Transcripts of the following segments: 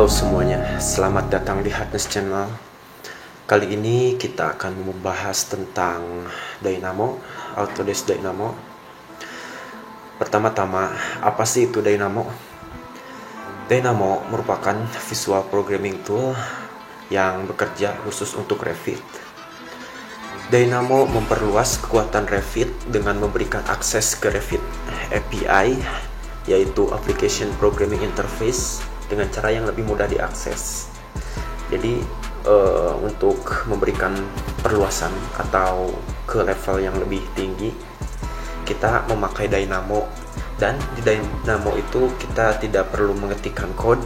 semuanya, selamat datang di Hardness Channel. Kali ini kita akan membahas tentang Dynamo, Autodesk Dynamo. Pertama-tama, apa sih itu Dynamo? Dynamo merupakan visual programming tool yang bekerja khusus untuk Revit. Dynamo memperluas kekuatan Revit dengan memberikan akses ke Revit API, yaitu Application Programming Interface, dengan cara yang lebih mudah diakses. Jadi untuk memberikan perluasan atau ke level yang lebih tinggi, kita memakai Dynamo. Dan di Dynamo itu kita tidak perlu mengetikkan code.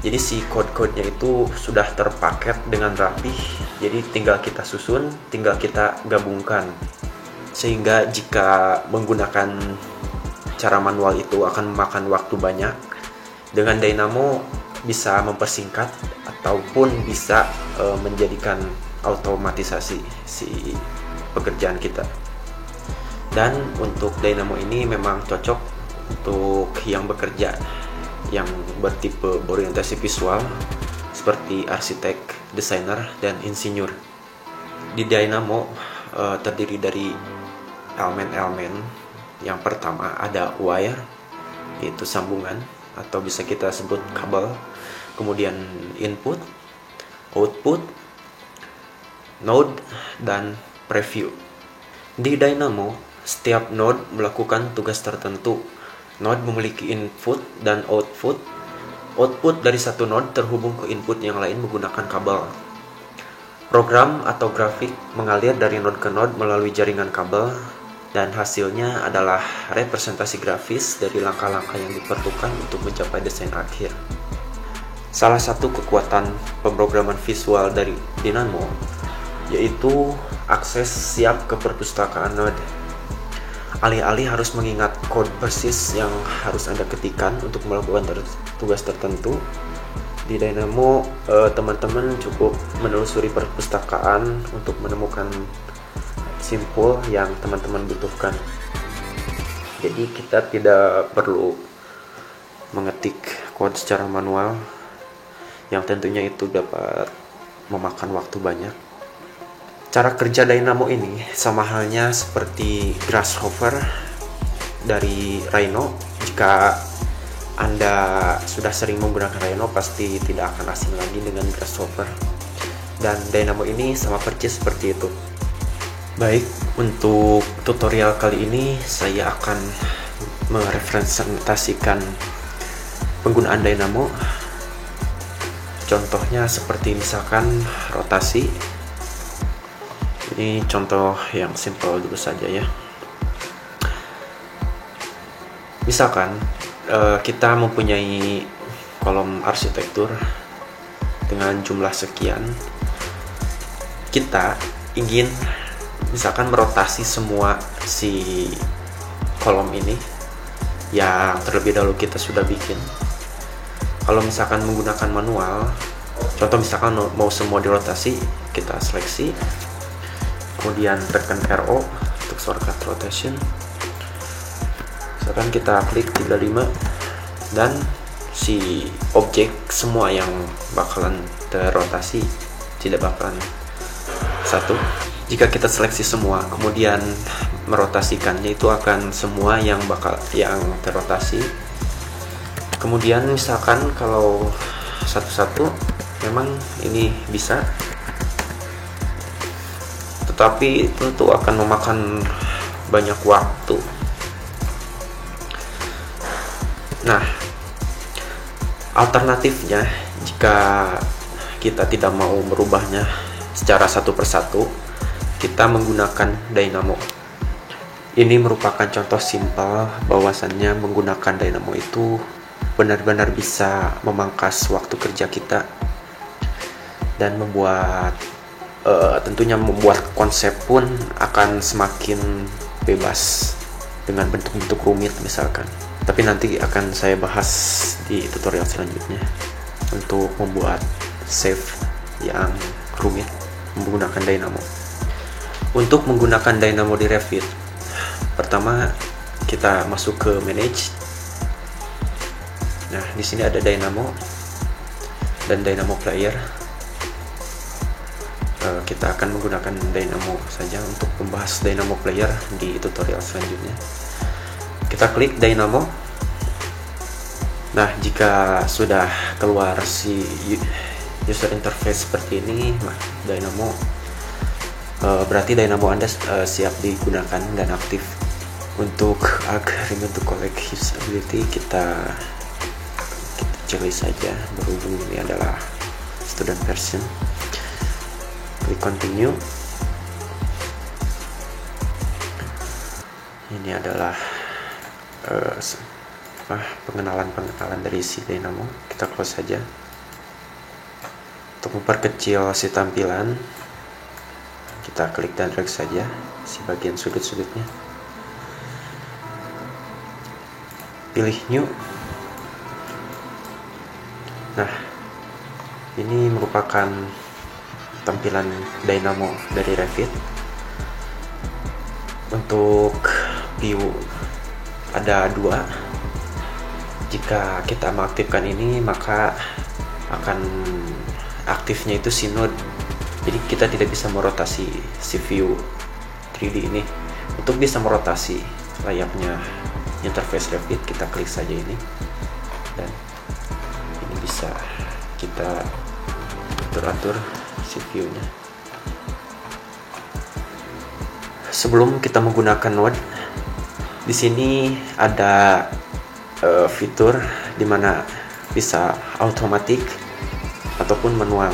Jadi si code-codenya itu sudah terpaket dengan rapih. Jadi tinggal kita susun, tinggal kita gabungkan. Sehingga jika menggunakan cara manual itu akan memakan waktu banyak, dengan Dynamo bisa mempersingkat ataupun bisa menjadikan otomatisasi si pekerjaan kita. Dan untuk Dynamo ini memang cocok untuk yang bekerja yang bertipe berorientasi visual seperti arsitek, desainer, dan insinyur. Di Dynamo terdiri dari elemen-elemen. Yang pertama ada wire, yaitu sambungan atau bisa kita sebut kabel, kemudian input, output, node, dan preview. Di Dynamo, setiap node melakukan tugas tertentu. Node memiliki input dan output. Output dari satu node terhubung ke input yang lain menggunakan kabel. Program atau grafik mengalir dari node ke node melalui jaringan kabel, dan hasilnya adalah representasi grafis dari langkah-langkah yang diperlukan untuk mencapai desain akhir. Salah satu kekuatan pemrograman visual dari Dynamo yaitu akses siap ke perpustakaan node. Alih-alih harus mengingat kode persis yang harus Anda ketikkan untuk melakukan tugas tertentu, di Dynamo teman-teman cukup menelusuri perpustakaan untuk menemukan simpul yang teman-teman butuhkan. Jadi kita tidak perlu mengetik kode secara manual yang tentunya itu dapat memakan waktu banyak. Cara kerja Dynamo ini sama halnya seperti Grasshopper dari Rhino. Jika Anda sudah sering menggunakan Rhino, pasti tidak akan asing lagi dengan Grasshopper. Dan Dynamo ini sama persis seperti itu. Baik, untuk tutorial kali ini saya akan merepresentasikan penggunaan Dynamo. Contohnya seperti misalkan rotasi. Ini contoh yang simple dulu saja ya. Misalkan kita mempunyai kolom arsitektur dengan jumlah sekian. Kita ingin misalkan merotasi semua si kolom ini yang terlebih dahulu kita sudah bikin. Kalau misalkan menggunakan manual, contoh misalkan mau semua dirotasi, kita seleksi, kemudian tekan RO untuk shortcut rotation. Misalkan kita klik 35, dan si objek semua yang bakalan terrotasi tidak bakalan satu. Jika kita seleksi semua, kemudian merotasikannya, itu akan semua yang terrotasi. Kemudian misalkan kalau satu-satu, memang ini bisa, tetapi tentu akan memakan banyak waktu. Nah, alternatifnya jika kita tidak mau merubahnya secara satu persatu, kita menggunakan Dynamo. Ini merupakan contoh simpel bahwasannya menggunakan Dynamo itu benar-benar bisa memangkas waktu kerja kita dan tentunya membuat konsep pun akan semakin bebas dengan bentuk-bentuk rumit misalkan. Tapi nanti akan saya bahas di tutorial selanjutnya untuk membuat save yang rumit menggunakan Dynamo. Untuk menggunakan Dynamo di Revit, pertama kita masuk ke Manage. Nah, di sini ada Dynamo. dan Dynamo Player. Kita akan menggunakan Dynamo saja untuk membahas Dynamo Player di tutorial selanjutnya. Kita klik Dynamo. Nah, jika sudah keluar si user interface seperti ini, Dynamo berarti Dynamo Anda siap digunakan dan aktif. Untuk agreement to collect usability kita pilih saja, berhubung ini adalah student version. Klik continue. Ini adalah pengenalan dari si Dynamo. Kita close saja. Untuk memperkecil si tampilan, kita klik dan drag saja si bagian sudut-sudutnya. Pilih new. Nah, ini merupakan tampilan Dynamo dari Revit. Untuk view ada dua. Jika kita mengaktifkan ini, maka akan aktifnya itu si node. Jadi kita tidak bisa merotasi si view 3D ini. Untuk bisa merotasi layaknya interface Revit, kita klik saja ini, dan ini bisa kita atur si view-nya. Sebelum kita menggunakan node, di sini ada fitur dimana bisa automatic ataupun manual.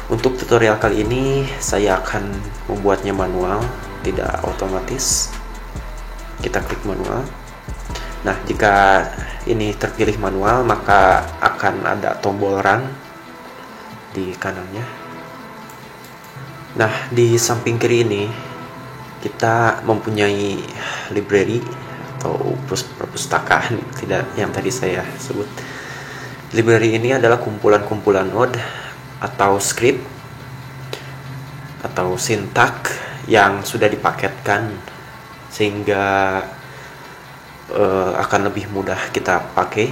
Untuk tutorial kali ini saya akan membuatnya manual, tidak otomatis. Kita klik manual. Nah, jika ini terpilih manual, maka akan ada tombol run di kanannya. Nah, di samping kiri ini kita mempunyai library atau perpustakaan, tidak yang tadi saya sebut. Library ini adalah kumpulan-kumpulan node atau script atau sintak yang sudah dipaketkan sehingga akan lebih mudah kita pakai.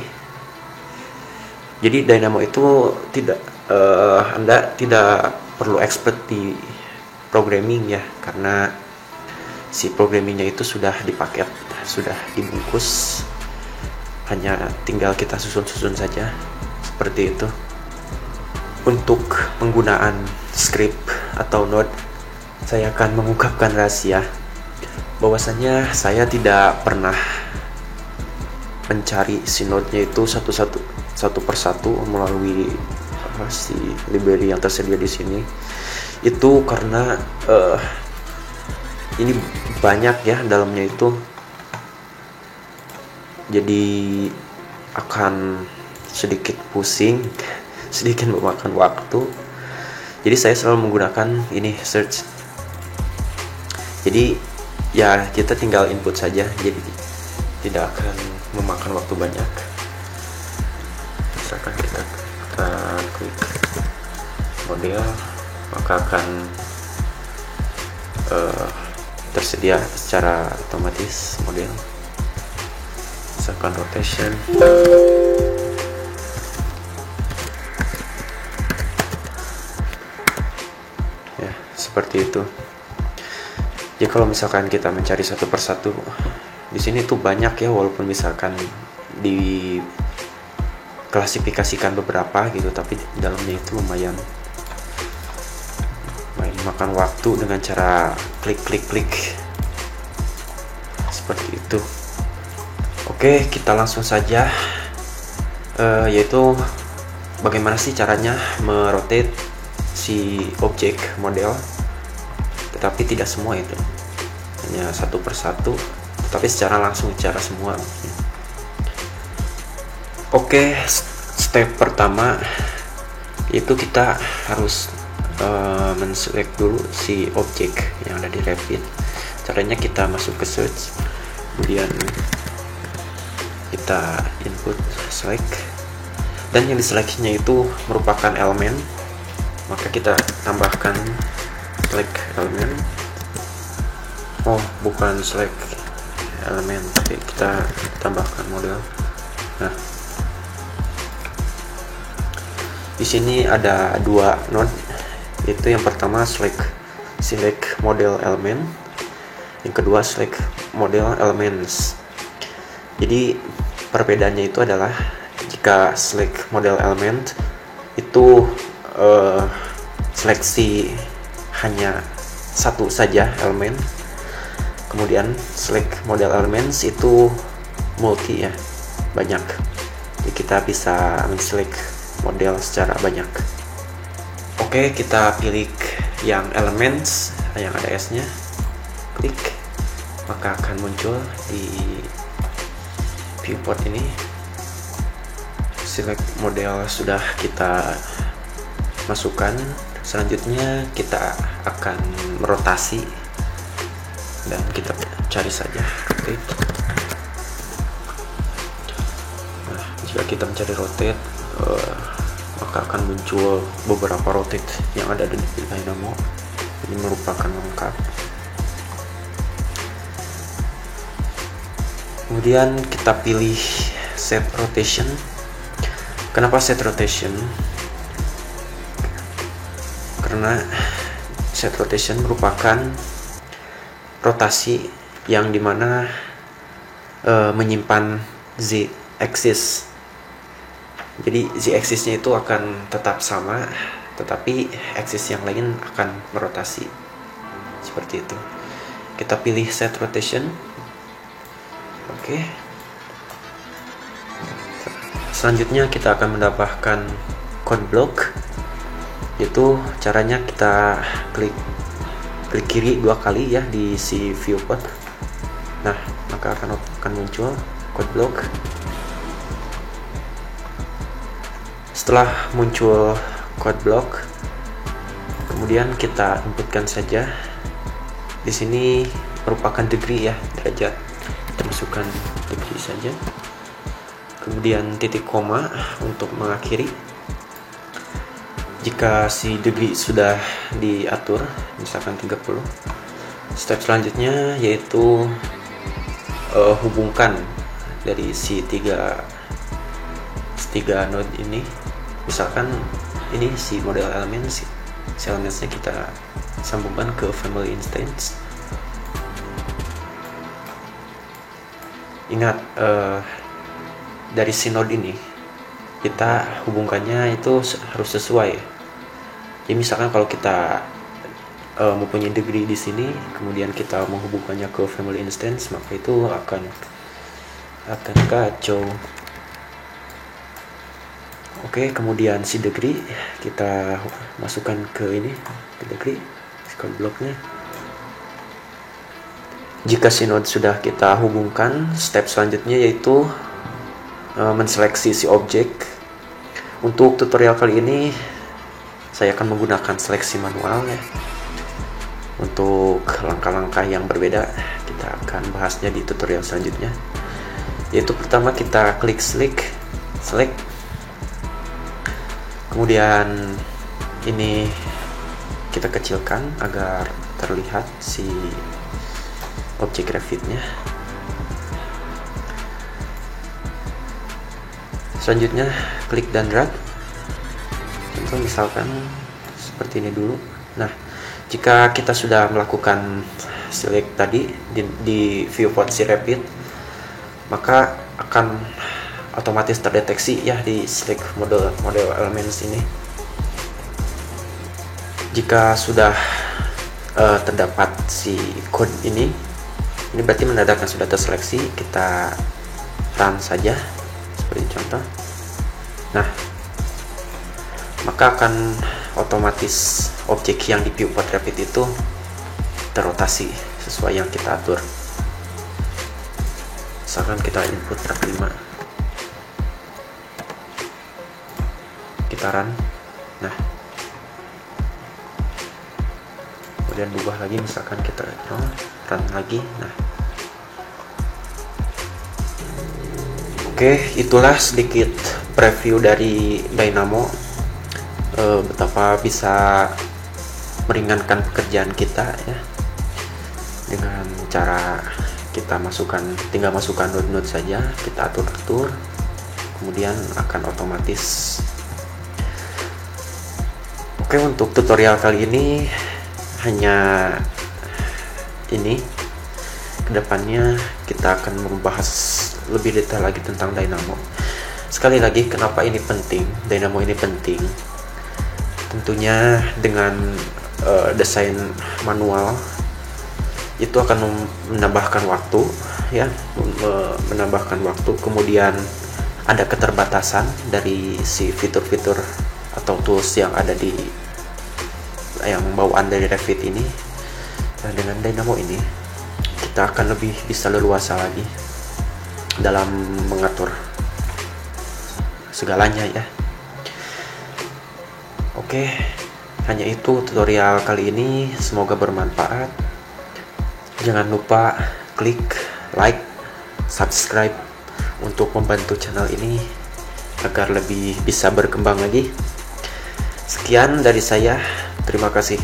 Jadi Dynamo itu Anda tidak perlu expert di programming ya, karena si programmingnya itu sudah dipaket, sudah dibungkus, hanya tinggal kita susun-susun saja seperti itu. Untuk penggunaan script atau node, saya akan mengungkapkan rahasia bahwasanya saya tidak pernah mencari si node-nya itu satu persatu melalui si library yang tersedia di sini. Itu karena ini banyak ya dalamnya itu, jadi akan sedikit pusing, sedikit memakan waktu. Jadi saya selalu menggunakan ini search. Jadi ya kita tinggal input saja, jadi tidak akan memakan waktu banyak. Misalkan kita klik model, maka akan tersedia secara otomatis model. Misalkan rotation, ya seperti itu. Jadi kalau misalkan kita mencari satu persatu, di sini tuh banyak ya, walaupun misalkan diklasifikasikan beberapa gitu, tapi dalamnya itu lumayan makan waktu dengan cara klik seperti itu. Oke, kita langsung saja, yaitu bagaimana sih caranya merotate si objek model, tetapi tidak semua itu, hanya satu persatu, tapi secara langsung, secara semua. Oke, step pertama itu kita harus men-select dulu si objek yang ada di Revit. Caranya kita masuk ke search, kemudian kita input select, dan yang diseleksinya itu merupakan elemen, maka kita tambahkan select elemen. Oh, bukan select elemen, tapi kita tambahkan model. Nah, Di sini ada dua node, yaitu yang pertama select model element, yang kedua select model elements. Jadi perbedaannya itu adalah jika select model element itu seleksi hanya satu saja elemen, kemudian select model elements itu multi ya, banyak. Jadi kita bisa men-select model secara banyak. Oke, kita pilih yang elements yang ada S-nya, klik, maka akan muncul di viewport ini select model sudah kita masukkan. Selanjutnya kita akan merotasi dan kita cari saja, klik. Nah, jika kita mencari rotate, maka akan muncul beberapa rotate yang ada di Dynamo. Ini merupakan lengkap. Kemudian kita pilih set rotation. Kenapa set rotation? Karena set rotation merupakan rotasi yang dimana menyimpan z axis. Jadi z axisnya itu akan tetap sama, tetapi axis yang lain akan merotasi. Seperti itu. Kita pilih set rotation. Oke. Selanjutnya kita akan mendapatkan code block. Itu caranya kita klik kiri 2 kali ya di si viewport. Nah, maka akan muncul code block. Setelah muncul code block, kemudian kita inputkan saja. Di sini merupakan degree ya, derajat. Kita masukkan degree saja. Kemudian titik koma untuk mengakhiri. Jika si degree sudah diatur, misalkan 30, step selanjutnya yaitu hubungkan dari si tiga node ini. Misalkan ini si model elemen, si elementsnya kita sambungkan ke family instance. Ingat, dari si node ini kita hubungkannya itu harus sesuai. Jadi misalkan kalau kita mempunyai degree di sini, kemudian kita menghubungkannya ke family instance, maka itu akan kacau. Oke, kemudian si degree kita masukkan ke ini, ke degree code blocknya. Jika si node sudah kita hubungkan, step selanjutnya yaitu menseleksi si objek. Untuk tutorial kali ini saya akan menggunakan seleksi manual ya. Untuk langkah-langkah yang berbeda kita akan bahasnya di tutorial selanjutnya. Yaitu pertama kita klik select. Kemudian ini kita kecilkan agar terlihat si objek Revit-nya. Selanjutnya klik dan drag. Contoh misalkan seperti ini dulu. Nah, jika kita sudah melakukan select tadi di viewport si Revit, maka akan otomatis terdeteksi ya di select model elements ini. Jika sudah terdapat si code ini berarti menandakan sudah terseleksi. Kita run saja seperti contoh. Nah, maka akan otomatis objek yang di viewport Revit itu terrotasi sesuai yang kita atur. Misalkan kita input tab 5, kita run. Nah, kemudian berubah lagi, misalkan kita run lagi. Nah, oke, itulah sedikit preview dari Dynamo, betapa bisa meringankan pekerjaan kita ya, dengan cara kita tinggal masukkan node-node saja, kita atur, kemudian akan otomatis Oke, untuk tutorial kali ini hanya ini. Kedepannya kita akan membahas lebih detail lagi tentang dynamo. Sekali lagi, kenapa ini penting? Dynamo ini penting. Tentunya dengan desain manual itu akan menambahkan waktu, ya, menambahkan waktu. Kemudian ada keterbatasan dari si fitur-fitur atau tools yang ada di yang bawaan dari Revit ini. Nah, dengan dynamo ini kita akan lebih bisa leluasa lagi dalam mengatur segalanya, ya. Oke, hanya itu tutorial kali ini, semoga bermanfaat. Jangan lupa klik like, subscribe untuk membantu channel ini agar lebih bisa berkembang lagi. Sekian dari saya, terima kasih.